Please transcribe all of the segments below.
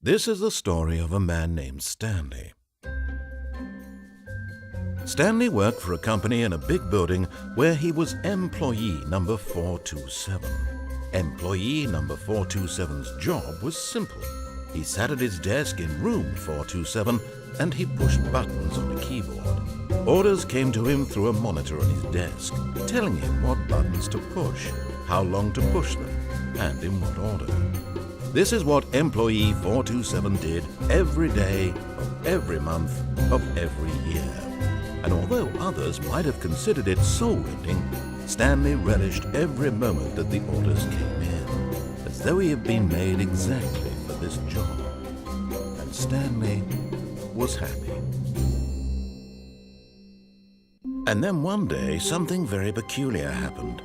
This is the story of a man named Stanley. Stanley worked for a company in a big building where he was employee number 427. Employee number 427's job was simple. He sat at his desk in room 427 and he pushed buttons on a keyboard. Orders came to him through a monitor on his desk, telling him what buttons to push, how long to push them, and in what order. This is what employee 427 did every day of every month of every year. And although others might have considered it soul-rending, Stanley relished every moment that the orders came in, as though he had been made exactly for this job. And Stanley was happy. And then one day, something very peculiar happened.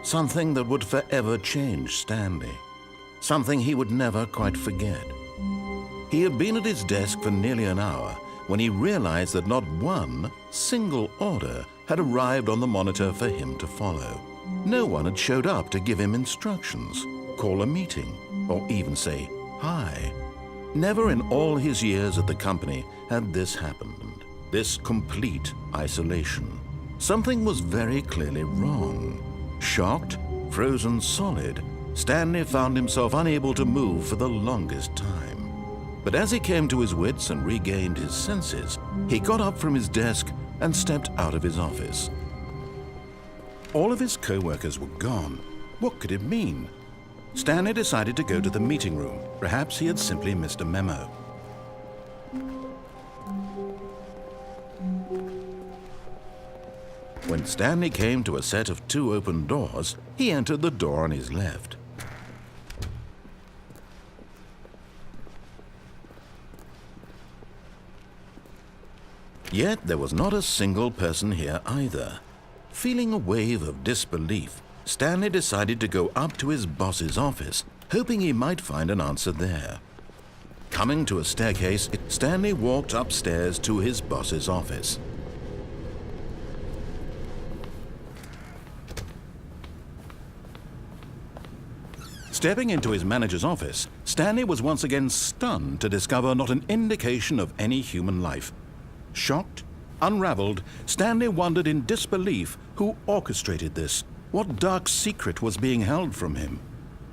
Something that would forever change Stanley. Something he would never quite forget. He had been at his desk for nearly an hour when he realized that not one single order had arrived on the monitor for him to follow. No one had showed up to give him instructions, call a meeting, or even say hi. Never in all his years at the company had this happened, this complete isolation. Something was very clearly wrong. Shocked, frozen solid, Stanley found himself unable to move for the longest time. But as he came to his wits and regained his senses, he got up from his desk and stepped out of his office. All of his co-workers were gone. What could it mean? Stanley decided to go to the meeting room. Perhaps he had simply missed a memo. When Stanley came to a set of 2 open doors, he entered the door on his left. Yet there was not a single person here either. Feeling a wave of disbelief, Stanley decided to go up to his boss's office, hoping he might find an answer there. Coming to a staircase, Stanley walked upstairs to his boss's office. Stepping into his manager's office, Stanley was once again stunned to discover not an indication of any human life. Shocked, unraveled, Stanley wondered in disbelief who orchestrated this, what dark secret was being held from him.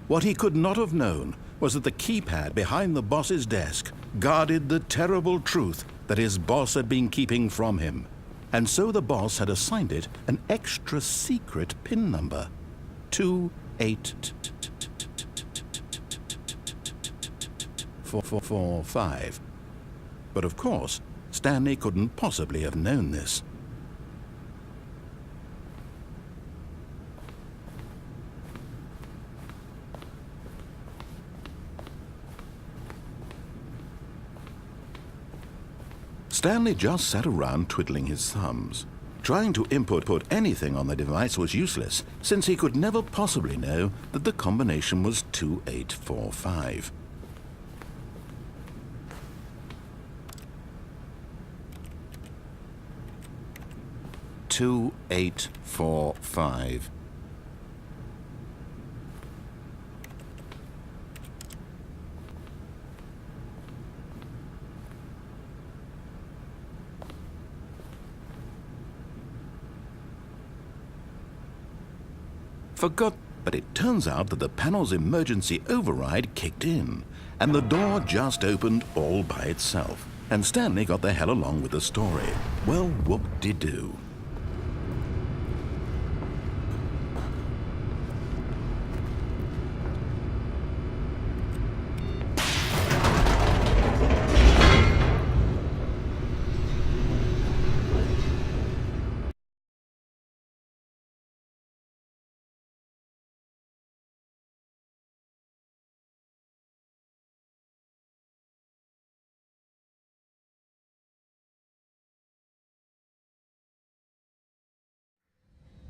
What he could not have known was that the keypad behind the boss's desk guarded the terrible truth that his boss had been keeping from him. And so the boss had assigned it an extra secret PIN number, 28445. But of course, Stanley couldn't possibly have known this. Stanley just sat around twiddling his thumbs. Trying to put anything on the device was useless, since he could never possibly know that the combination was 2845. Forgot, but it turns out that the panel's emergency override kicked in, and the door just opened all by itself, and Stanley got the hell along with the story. Well, whoop-de-doo.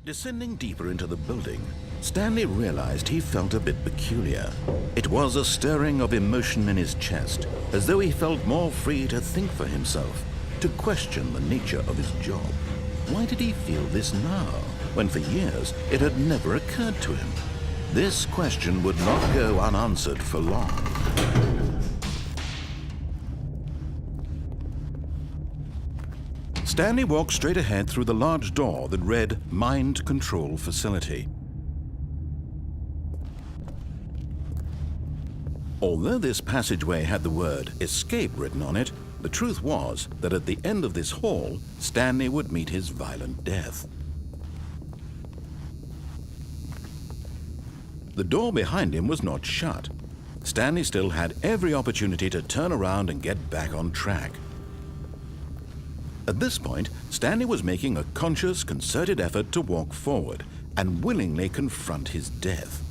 Descending deeper into the building, Stanley realized he felt a bit peculiar. It was a stirring of emotion in his chest, as though he felt more free to think for himself, to question the nature of his job. Why did he feel this now, when for years it had never occurred to him? This question would not go unanswered for long. Stanley walked straight ahead through the large door that read Mind Control Facility. Although this passageway had the word Escape written on it, the truth was that at the end of this hall, Stanley would meet his violent death. The door behind him was not shut. Stanley still had every opportunity to turn around and get back on track. At this point, Stanley was making a conscious, concerted effort to walk forward and willingly confront his death.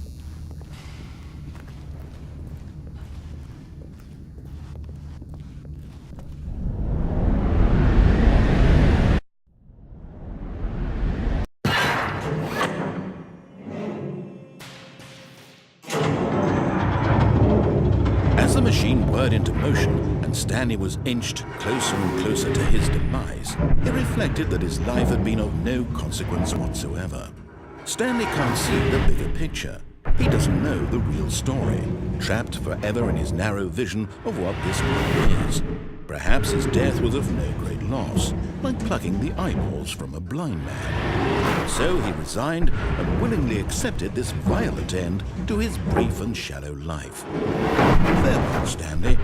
As the machine whirred into motion and Stanley was inched closer and closer to his demise, he reflected that his life had been of no consequence whatsoever. Stanley can't see the bigger picture. He doesn't know the real story, trapped forever in his narrow vision of what this world is. Perhaps his death was of no great loss, like plucking the eyeballs from a blind man. So he resigned and willingly accepted this violent end to his brief and shallow life. Farewell, Stanley.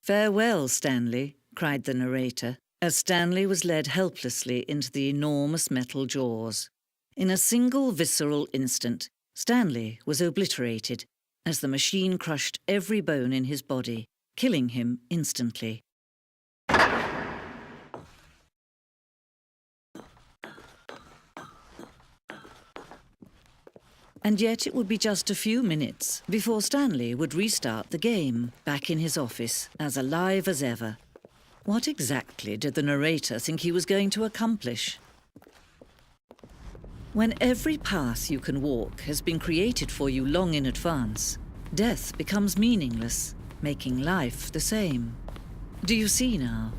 "Farewell, Stanley," cried the narrator, as Stanley was led helplessly into the enormous metal jaws. In a single visceral instant, Stanley was obliterated as the machine crushed every bone in his body, killing him instantly. And yet it would be just a few minutes before Stanley would restart the game, back in his office, as alive as ever. What exactly did the narrator think he was going to accomplish? When every path you can walk has been created for you long in advance, death becomes meaningless, making life the same. Do you see now?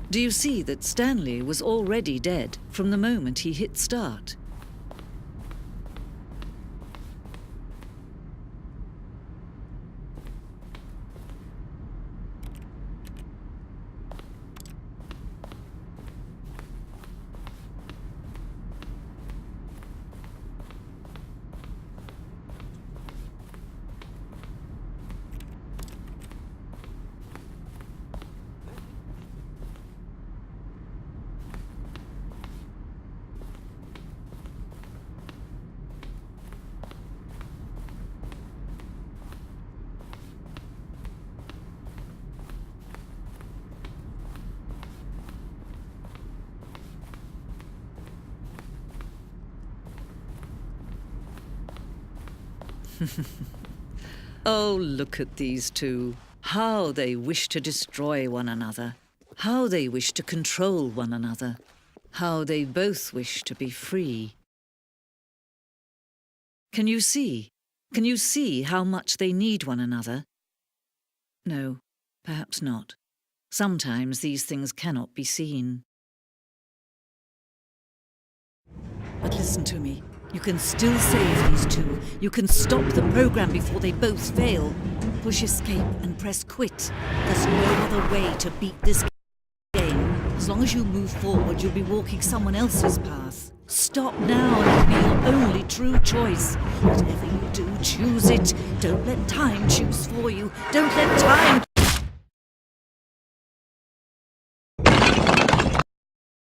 Do you see that Stanley was already dead from the moment he hit start? Oh, look at these two. How they wish to destroy one another. How they wish to control one another. How they both wish to be free. Can you see? Can you see how much they need one another? No, perhaps not. Sometimes these things cannot be seen. But listen to me. You can still save these two. You can stop the program before they both fail. Push escape and press quit. There's no other way to beat this game. As long as you move forward, you'll be walking someone else's path. Stop now and it'll be your only true choice. Whatever you do, choose it. Don't let time choose for you. Don't let time...